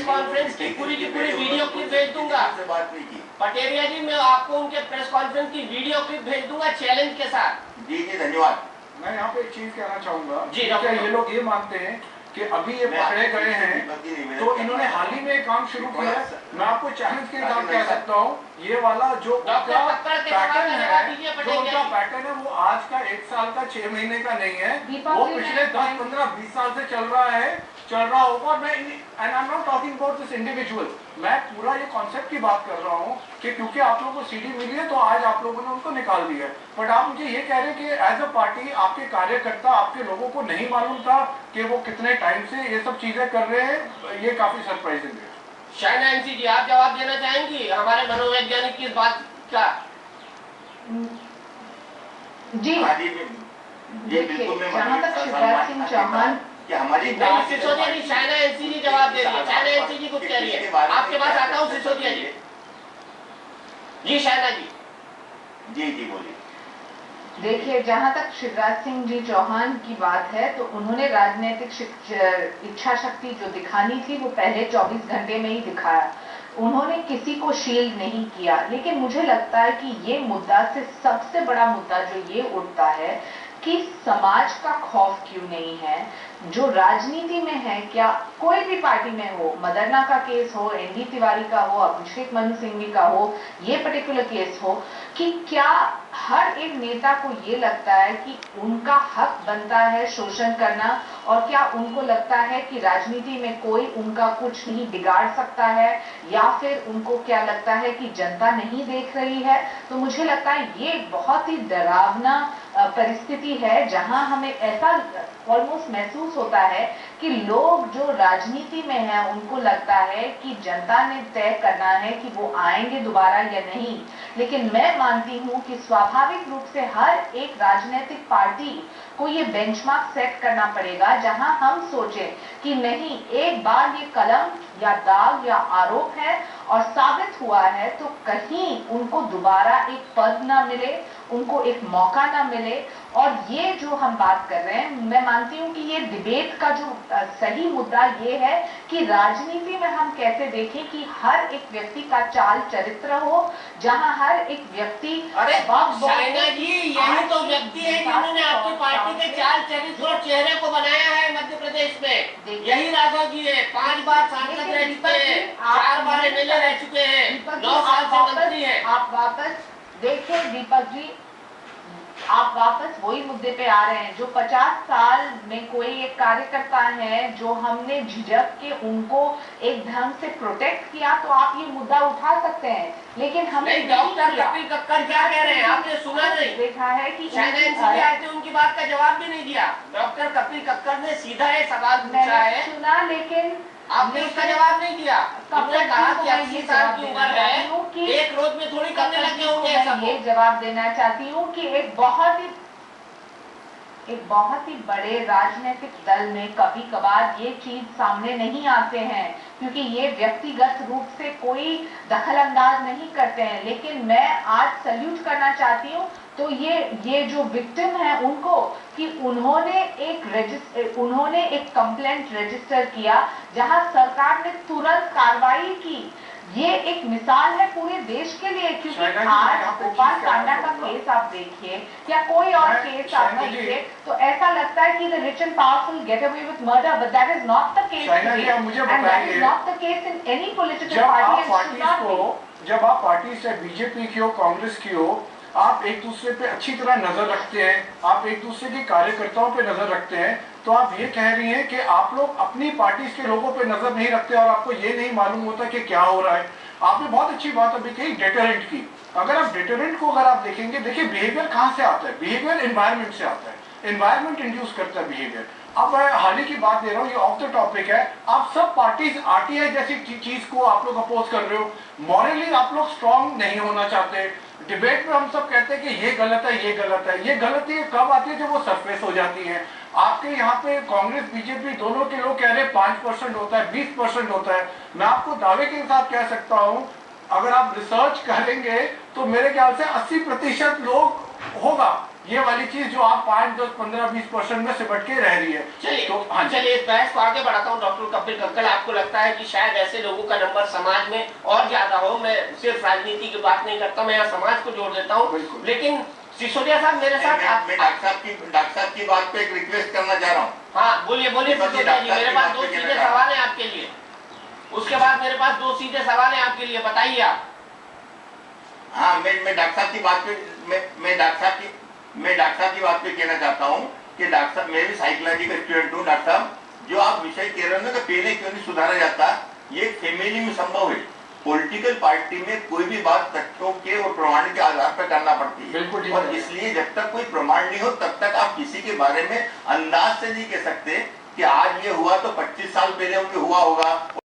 Press conference की पूरी video clip भेज दूंगा। बात नहीं की पटेरिया जी, मैं आपको उनके प्रेस कॉन्फ्रेंस की वीडियो क्लिप भेज दूंगा चैलेंज के साथ। जी जी धन्यवाद। मैं यहाँ पे एक चीज कहना चाहूंगा जी, क्या ये लोग ये मानते हैं कि अभी ये पकड़े गए हैं तो इन्होंने हाल ही में काम शुरू किया है? मैं आपको चैलेंज के साथ कह सकता हूँ ये वाला जो उनका पैटर्न है, जो उनका पैटर्न है वो आज का 1 साल का 6 महीने का नहीं है, वो पिछले 10, 15, 20 साल से चल रहा होगा। मैं and I am not talking about this individual, मैं पूरा ये कॉन्सेप्ट की बात कर रहा हूँ कि क्योंकि आप लोगों को सीडी मिली है तो आज आप लोगों ने उनको निकाल दिया है। बट आप मुझे ये कह रहे हैं कि एज अ पार्टी आपके कार्यकर्ता, आपके लोगों को नहीं मालूम था कि वो कितने टाइम से ये सब चीजें कर रहे हैं, ये काफी सरप्राइजिंग है। शायना एनसी जी, आप जवाब देना चाहेंगी हमारे मनोवैज्ञानिक की इस बात का? जी बिल्कुल। जहाँ तक शिवराज सिंह चौहान हमारी सिसोदिया जी, शायना एनसी जी जवाब दे रही है। शायना एनसी जी कुछ कह रही है, आपके पास आता हूँ सिसोदिया जी। जी शायना जी। जी जी बोलिए। देखिए, जहां तक शिवराज सिंह जी चौहान की बात है तो उन्होंने राजनीतिक इच्छा शक्ति जो दिखानी थी वो पहले 24 घंटे में ही दिखाया। उन्होंने किसी को शील्ड नहीं किया। लेकिन मुझे लगता है कि ये मुद्दा से सबसे बड़ा मुद्दा जो ये उठता है कि समाज का खौफ क्यों नहीं है, जो राजनीति में है, क्या कोई भी पार्टी में हो, मदरना का केस हो, एनडी तिवारी का हो, अभिषेक मनु सिंघवी का हो, ये पर्टिकुलर केस हो, कि क्या हर एक नेता को ये लगता है कि उनका हक बनता है शोषण करना, और क्या उनको लगता है कि राजनीति में कोई उनका कुछ नहीं बिगाड़ सकता है, या फिर उनको क्या लगता है कि जनता नहीं देख रही है? तो मुझे लगता है ये बहुत ही डरावना परिस्थिति है जहां हमें ऐसा ऑलमोस्ट महसूस होता है कि लोग जो राजनीति में हैं उनको लगता है कि जनता ने तय करना है कि वो आएंगे दोबारा या नहीं। लेकिन मैं मानती हूं कि स्वाभाविक रूप से हर एक राजनीतिक पार्टी को ये बेंचमार्क सेट करना पड़ेगा जहां हम सोचें कि नहीं, एक बार ये कलम या दाग या आरोप है और साबित हुआ है तो कहीं उनको दोबारा एक पद ना मिले, उनको एक मौका ना मिले। और ये जो हम बात कर रहे हैं, मैं मानती हूँ कि ये डिबेट का जो सही मुद्दा ये है कि राजनीति में हम कैसे देखें कि हर एक व्यक्ति का चाल चरित्र हो, जहां हर एक व्यक्ति शायना जी, यही तो व्यक्ति है जिन्होंने आपकी पार्टी के चाल चरित्र और चेहरे को बनाया है मध्य प्रदेश में। यही राघव जी है, 5 बार सांसद रह चुके हैं, 4 बार एमएलए रह चुके हैं, 9 साल से मंत्री हैं। आप वापस देखिए दीपक जी, आप वापस वही मुद्दे पे आ रहे हैं। जो 50 साल में कोई एक कार्यकर्ता है जो हमने झिझक के उनको एक ढंग से प्रोटेक्ट किया, तो आप ये मुद्दा उठा सकते हैं। लेकिन हमने डॉक्टर कपिल कक्कर क्या कह रहे हैं, आपने सुना नहीं? देखा है कि उनकी बात का जवाब भी नहीं दिया। डॉक्टर कपिल कक्कर ने सीधा ये सवाल पूछा है, सुना, लेकिन आपने उसका जवाब नहीं दिया। आपने कहा कि 80 साल की उम्र है, एक रोज में थोड़ी करने लगे होंगे ऐसा। ये जवाब देना चाहती हूँ कि एक बहुत ही बड़े राजनीतिक दल में कभी कभार ये चीज सामने नहीं आते हैं, क्योंकि ये व्यक्तिगत रूप से कोई दखल अंदाज नहीं करते हैं। लेकिन मैं आज सल्यूट करना चाहती हूँ तो ये जो विक्टिम है उनको, कि उन्होंने एक कंप्लेंट रजिस्टर किया जहां सरकार ने तुरंत कार्रवाई की। ये एक मिसाल है पूरे देश के लिए, क्योंकि आज गोपाल कांडा का केस आप देखिए या कोई और केस आप देखिए तो ऐसा लगता है कि the rich and powerful get away with murder, but that is not the case and that is not the case in any political party. जब आप पार्टी से बीजेपी की हो, कांग्रेस की हो, आप एक दूसरे पे अच्छी तरह नजर रखते हैं, आप एक दूसरे के कार्यकर्ताओं पे नजर रखते हैं, तो आप ये कह रही हैं कि आप लोग अपनी पार्टी के लोगों पे नजर नहीं रखते और आपको ये नहीं मालूम होता कि क्या हो रहा है। आपने बहुत अच्छी बात अभी कही डेटरेंट की। अगर आप डेटरेंट को अगर आप देखेंगे, देखिए बिहेवियर कहाँ से आता है? बिहेवियर एनवायरमेंट से आता है, एनवायरमेंट इंड्यूस करता है बिहेवियर। अब मैं हाल ही की बात दे रहा हूँ, ये ऑफ द टॉपिक है। आप सब पार्टीज आरटीआई जैसी चीज को आप लोग अपोज कर रहे हो, मॉरली आप लोग स्ट्रांग नहीं होना चाहते। डिबेट में हम सब कहते हैं कि ये गलत है, ये गलत है। ये गलती कब आती है? जब वो सरफेस हो जाती है। आपके यहाँ पे कांग्रेस बीजेपी दोनों के लोग कह रहे हैं 5% होता है, 20% होता है। मैं आपको दावे के साथ कह सकता हूँ, अगर आप रिसर्च करेंगे तो मेरे ख्याल से 80% लोग होगा ये वाली चीज जो आप 5, 10, 15, 20% में सिमट के रह रही है। चलिए तो हाँ जी। चलिए इस बहस को आगे बढ़ाता हूँ। डॉक्टर कपिल कंकल, आपको लगता है कि शायद ऐसे लोगों का नंबर समाज में और ज्यादा हो? मैं सिर्फ राजनीति की बात नहीं करता, मैं यहाँ समाज को जोड़ देता हूँ। बिल्कुल। लेकिन सिसोदिया साहब मेरे साथ मैं डॉक्टर साहब की बात पे एक रिक्वेस्ट करना चाह रहा हूँ। हाँ बोलिए बोलिए सिसोदिया जी, मेरे पास 2 सीधे सवाल है आपके लिए। उसके बाद मेरे पास 2 सीधे सवाल है आपके लिए, बताइए आप। हाँ, मैं डॉक्टर साहब की बात पे मैं डॉक्टर साहब की बात पे कहना चाहता हूँ कि डॉक्टर साहब, मैं भी साइकोलॉजी का स्टूडेंट हूँ। डॉक्टर साहब, जो आप विषय कह रहे हो ना कि पहले क्यों नहीं सुधारा जाता, ये फैमिली में संभव है। पॉलिटिकल पार्टी में कोई भी बात तथ्यों के और प्रमाण के आधार पर करना पड़ती है। बिल्कुल ठीक और है। इसलिए जब तक कोई प्रमाण नहीं हो तब तक आप किसी के बारे में अंदाज से नहीं कह सकते कि आज ये हुआ तो 25 साल पहले उनके हुआ होगा।